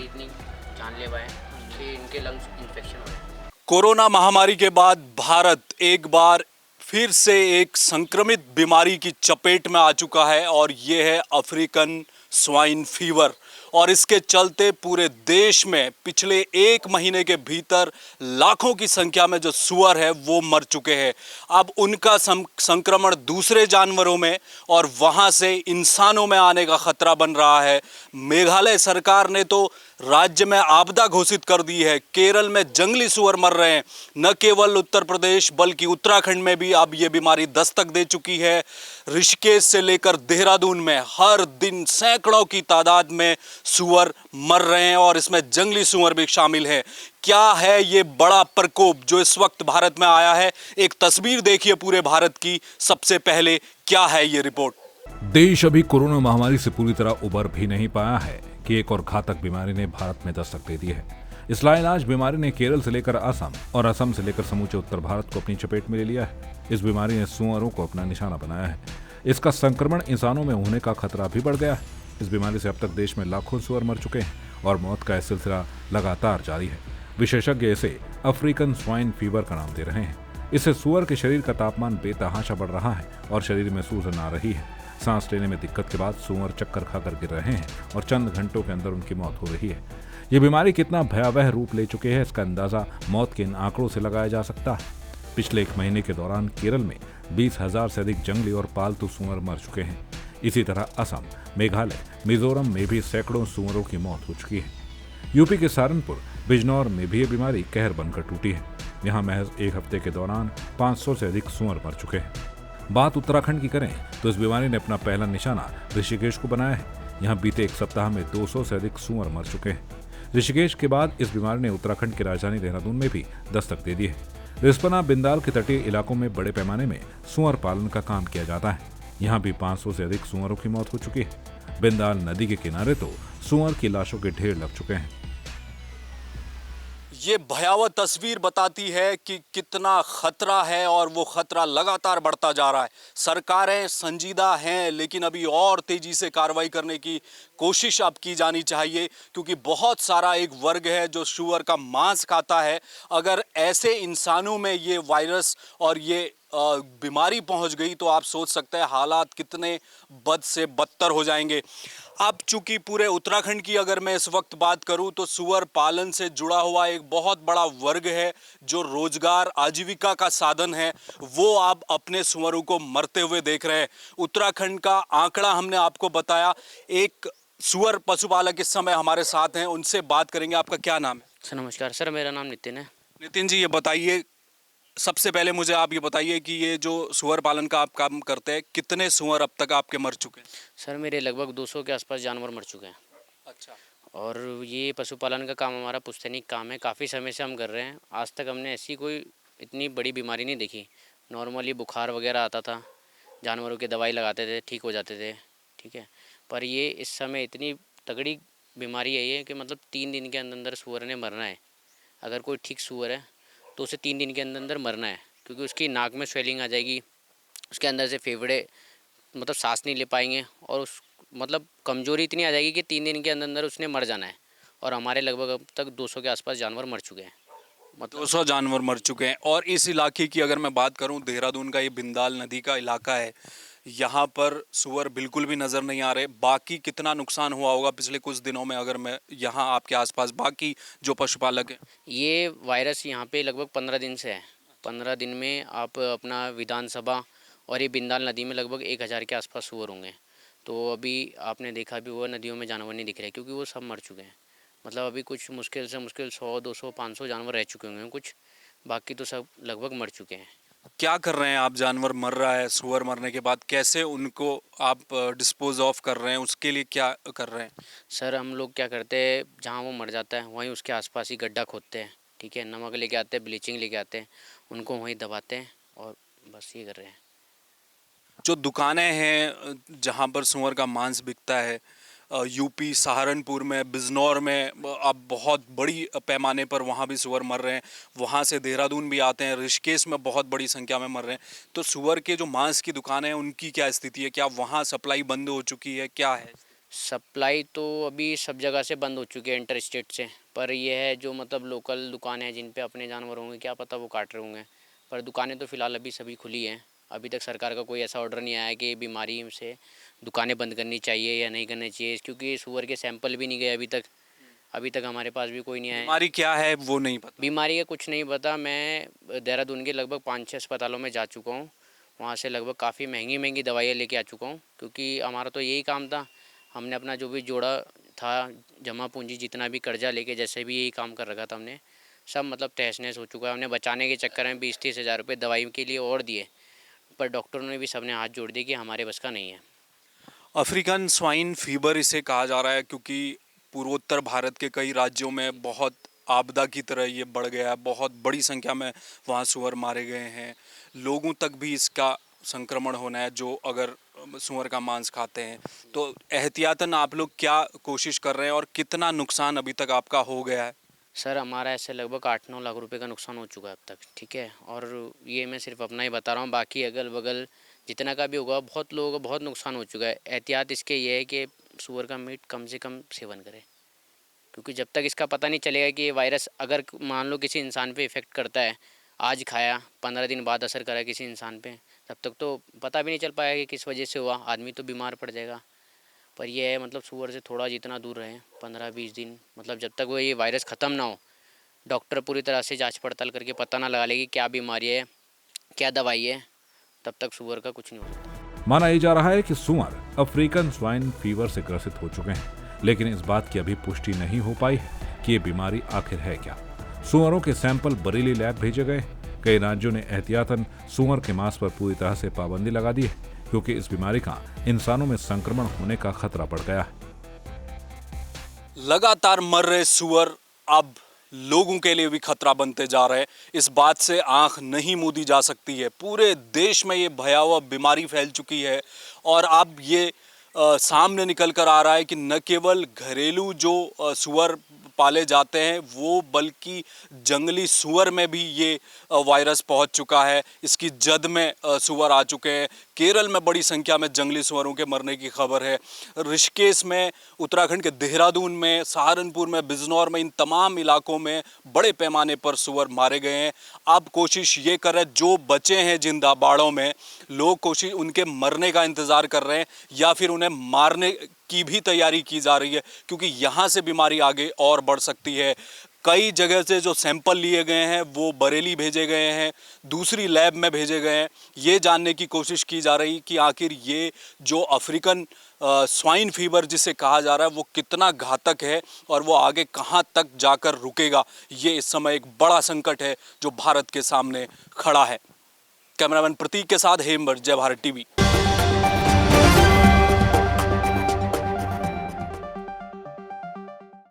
बीमारी इतनी जानलेवा है कि इनके लंग्स इन्फेक्शन हो रहे हैं। कोरोना महामारी के बाद भारत एक बार फिर से एक संक्रमित बीमारी की चपेट में आ चुका है और ये है अफ्रीकन स्वाइन फीवर। और इसके चलते पूरे देश में पिछले एक महीने के भीतर लाखों की संख्या में जो सूअर है वो मर चुके हैं। अब उनका संक्रमण दूसरे जानवरों में और वहां से इंसानों में आने का खतरा बन रहा है। मेघालय सरकार ने तो राज्य में आपदा घोषित कर दी है। केरल में जंगली सूअर मर रहे हैं। न केवल उत्तर प्रदेश बल्कि उत्तराखंड में भी अब ये बीमारी दस्तक दे चुकी है। ऋषिकेश से लेकर देहरादून में हर दिन सैकड़ों की तादाद में सूअर मर रहे हैं और इसमें जंगली सूअर भी शामिल है। क्या है ये बड़ा प्रकोप जो इस वक्त भारत में आया है? एक तस्वीर देखिए पूरे भारत की। सबसे पहले क्या है ये रिपोर्ट। देश अभी कोरोना महामारी से पूरी तरह उबर भी नहीं पाया है कि एक और घातक बीमारी ने भारत में दस्तक दे दी है। इस लाइलाज बीमारी ने केरल से लेकर असम और असम से लेकर समूचे उत्तर भारत को अपनी चपेट में ले लिया है। इस बीमारी ने सूअरों को अपना निशाना बनाया है। इसका संक्रमण इंसानों में होने का खतरा भी बढ़ गया है। इस बीमारी से अब तक देश में लाखों सूअर मर चुके हैं और मौत का यह सिलसिला लगातार जारी है। विशेषज्ञ इसे अफ्रीकन स्वाइन फीवर का नाम दे रहे हैं। इससे सूअर के शरीर का तापमान बेतहाशा बढ़ रहा है और शरीर में सूजन आ रही है। सांस लेने में दिक्कत के बाद सूअर चक्कर खाकर गिर रहे हैं और चंद घंटों के अंदर उनकी मौत हो रही है। ये बीमारी कितना भयावह रूप ले चुके हैं इसका अंदाजा मौत के इन आंकड़ों से लगाया जा सकता है। पिछले एक महीने के दौरान केरल में 20,000 से अधिक जंगली और पालतू सूअर मर चुके हैं। इसी तरह असम, मेघालय, मिजोरम में भी सैकड़ों सूअरों की मौत हो चुकी है। यूपी के सहारनपुर, बिजनौर में भी ये बीमारी कहर बनकर टूटी है। यहाँ महज एक हफ्ते के दौरान 500 से अधिक सूअर मर चुके हैं। बात उत्तराखंड की करें तो इस बीमारी ने अपना पहला निशाना ऋषिकेश को बनाया है। यहाँ बीते एक सप्ताह में 200 से अधिक सूअर मर चुके हैं। ऋषिकेश के बाद इस बीमारी ने उत्तराखंड की राजधानी देहरादून में भी दस्तक दे दी है। रिस्पना बिंदाल के तटीय इलाकों में बड़े पैमाने में सूअर पालन का काम किया जाता है। यहाँ भी 500 से अधिक सूअरों की मौत हो चुकी है। बिंदाल नदी के किनारे तो सूअर की लाशों के ढेर लग चुके हैं। ये भयावह तस्वीर बताती है कि कितना खतरा है और वो खतरा लगातार बढ़ता जा रहा है। सरकारें संजीदा हैं लेकिन अभी और तेजी से कार्रवाई करने की कोशिश अब की जानी चाहिए क्योंकि बहुत सारा एक वर्ग है जो सूअर का मांस खाता है। अगर ऐसे इंसानों में ये वायरस और ये बीमारी पहुंच गई तो आप सोच सकते हैं हालात कितने बद से बदतर हो जाएंगे। अब चूंकि पूरे उत्तराखंड की अगर मैं इस वक्त बात करूं तो सूअर पालन से जुड़ा हुआ एक बहुत बड़ा वर्ग है जो रोजगार आजीविका का साधन है, वो आप अपने सूअरों को मरते हुए देख रहे हैं। उत्तराखंड का आंकड़ा हमने आपको बताया। एक सूअर पशुपालक इस समय हमारे साथ हैं, उनसे बात करेंगे। आपका क्या नाम है? सर नमस्कार सर, मेरा नाम नितिन है। नितिन जी, ये बताइए, सबसे पहले मुझे आप ये बताइए कि ये जो सूअर पालन का आप काम करते हैं, कितने सूअर अब तक आपके मर चुके हैं? सर मेरे लगभग 200 के आसपास जानवर मर चुके हैं। अच्छा। और ये पशुपालन का काम हमारा पुश्तैनी काम है, काफ़ी समय से हम कर रहे हैं। आज तक हमने ऐसी कोई इतनी बड़ी बीमारी नहीं देखी। नॉर्मली बुखार वगैरह आता था, जानवरों की दवाई लगाते थे, ठीक हो जाते थे, ठीक है। पर ये इस समय इतनी तगड़ी बीमारी है ये कि मतलब 3 दिन के अंदर अंदर सूअर ने मरना है। अगर कोई ठीक सूअर है तो उसे 3 दिन के अंदर अंदर मरना है, क्योंकि उसकी नाक में स्वेलिंग आ जाएगी, उसके अंदर से फेफड़े मतलब सांस नहीं ले पाएंगे और उस मतलब कमज़ोरी इतनी आ जाएगी कि 3 दिन के अंदर अंदर उसने मर जाना है। और हमारे लगभग अब तक 200 के आसपास जानवर मर चुके हैं। मतलब 200 जानवर मर चुके हैं। और इस इलाके की अगर मैं बात करूं, देहरादून का ये बिंदाल नदी का इलाका है, यहाँ पर सूअर बिल्कुल भी नज़र नहीं आ रहे। बाकी कितना नुकसान हुआ होगा पिछले कुछ दिनों में अगर मैं यहाँ आपके आसपास बाकी जो पशुपालक हैं? ये वायरस यहाँ पे लगभग 15 दिन से है। 15 दिन में आप अपना विधानसभा और ये बिंदाल नदी में लगभग 1000 के आसपास सूअर होंगे। तो अभी आपने देखा भी हुआ, नदियों में जानवर नहीं दिख रहे क्योंकि वो सब मर चुके हैं। मतलब अभी कुछ मुश्किल से मुश्किल 100, 200, 500 जानवर रह चुके होंगे कुछ, बाकी तो सब लगभग मर चुके हैं। क्या कर रहे हैं आप? जानवर मर रहा है, सूअर मरने के बाद कैसे उनको आप डिस्पोज ऑफ कर रहे हैं, उसके लिए क्या कर रहे हैं? सर हम लोग क्या करते हैं, जहाँ वो मर जाता है वहीं उसके आसपास ही गड्ढा खोदते हैं, ठीक है। नमक लेके आते हैं, ब्लीचिंग लेके आते हैं, उनको वहीं दबाते हैं और बस ये कर रहे हैं। जो दुकानें हैं जहाँ पर सूअर का मांस बिकता है, यूपी सहारनपुर में, बिजनौर में, अब बहुत बड़ी पैमाने पर वहाँ भी सूअर मर रहे हैं। वहाँ से देहरादून भी आते हैं, ऋषिकेश में बहुत बड़ी संख्या में मर रहे हैं। तो सूअर के जो मांस की दुकानें हैं उनकी क्या स्थिति है? क्या वहाँ सप्लाई बंद हो चुकी है, क्या है? सप्लाई तो अभी सब जगह से बंद हो चुकी है इंटर स्टेट से, पर यह है जो मतलब लोकल दुकानें हैं जिन पे अपने जानवर होंगे क्या पता वो काट रहे होंगे, पर दुकानें तो फ़िलहाल अभी सभी खुली हैं। अभी तक सरकार का कोई ऐसा ऑर्डर नहीं आया है कि बीमारी से दुकानें बंद करनी चाहिए या नहीं करनी चाहिए, क्योंकि सूअर के सैंपल भी नहीं गए अभी तक हमारे पास भी कोई नहीं आया है। बीमारी क्या है वो नहीं पता। बीमारी का कुछ नहीं पता। मैं देहरादून के लगभग 5-6 अस्पतालों में जा चुका हूँ, वहाँ से लगभग काफ़ी महंगी महंगी दवाइयाँ लेके आ चुका हूँ, क्योंकि हमारा तो यही काम था। हमने अपना जो भी जोड़ा था जमा पूंजी जितना भी कर्जा लेके जैसे भी यही काम कर रखा था हमने, सब मतलब तहस नहस हो चुका है। हमने बचाने के चक्कर में 20-30 हज़ार रुपये दवाई के लिए और दिए, पर डॉक्टरों ने भी सबने हाथ जोड़ दिए कि हमारे बस का नहीं है। अफ्रीकन स्वाइन फीवर इसे कहा जा रहा है क्योंकि पूर्वोत्तर भारत के कई राज्यों में बहुत आपदा की तरह ये बढ़ गया है। बहुत बड़ी संख्या में वहाँ सूअर मारे गए हैं। लोगों तक भी इसका संक्रमण होना है जो अगर सूअर का मांस खाते हैं। तो एहतियातन आप लोग क्या कोशिश कर रहे हैं और कितना नुकसान अभी तक आपका हो गया है? सर हमारा ऐसे लगभग 8-9 लाख रुपए का नुकसान हो चुका है अब तक, ठीक है। और ये मैं सिर्फ अपना ही बता रहा हूँ, बाकी अगल बगल जितना का भी होगा बहुत लोगों का बहुत नुकसान हो चुका है। एहतियात इसके ये है कि सूअर का मीट कम से कम सेवन करें, क्योंकि जब तक इसका पता नहीं चलेगा कि ये वायरस अगर मान लो किसी इंसान पे इफ़ेक्ट करता है, आज खाया 15 दिन बाद असर करा किसी इंसान पे, तब तक तो पता भी नहीं चल पाएगा कि किस वजह से हुआ, आदमी तो बीमार पड़ जाएगा। पर यह है मतलब सूअर से थोड़ा जितना दूर रहें 15-20 दिन, मतलब जब तक वो ये वायरस ख़त्म ना हो, डॉक्टर पूरी तरह से जांच पड़ताल करके पता ना लगा ले कि क्या बीमारी है क्या दवाई है, तब तक सूअर का कुछ नहीं हो सकता। माना यह जा रहा है कि सूअर अफ्रीकन स्वाइन फीवर से ग्रसित हो चुके हैं, लेकिन इस बात की अभी पुष्टि नहीं हो पाई है कि ये बीमारी आखिर है क्या। सूअरों के सैंपल बरेली लैब भेजे गए। कई राज्यों ने एहतियातन सूअर के मांस पर पूरी तरह से पाबंदी लगा दी है, क्योंकि इस बीमारी का इंसानों में संक्रमण होने का खतरा बढ़ गया है। लगातार मर रहे सूअर अब लोगों के लिए भी खतरा बनते जा रहे हैं। इस बात से आंख नहीं मूंदी जा सकती है। पूरे देश में ये भयावह बीमारी फैल चुकी है और अब ये सामने निकल कर आ रहा है कि न केवल घरेलू जो सूअर पाले जाते हैं वो, बल्कि जंगली सूअर में भी ये वायरस पहुंच चुका है। इसकी जद में सूअर आ चुके हैं। केरल में बड़ी संख्या में जंगली सूअरों के मरने की खबर है। ऋषिकेश में, उत्तराखंड के देहरादून में, सहारनपुर में, बिजनौर में, इन तमाम इलाकों में बड़े पैमाने पर सूअर मारे गए हैं। अब कोशिश ये कर रहे हैं, जो बचे हैं जिंदा बाड़ों में, लोग कोशिश उनके मरने का इंतज़ार कर रहे हैं या फिर उन्हें मारने की भी तैयारी की जा रही है, क्योंकि यहाँ से बीमारी आगे और बढ़ सकती है। कई जगह से जो सैंपल लिए गए हैं वो बरेली भेजे गए हैं, दूसरी लैब में भेजे गए हैं। ये जानने की कोशिश की जा रही कि आखिर ये जो अफ्रीकन स्वाइन फीवर जिसे कहा जा रहा है वो कितना घातक है और वो आगे कहाँ तक जाकर रुकेगा। ये इस समय एक बड़ा संकट है जो भारत के सामने खड़ा है। कैमरामैन प्रतीक के साथ हेमवर, जय भारत टीवी।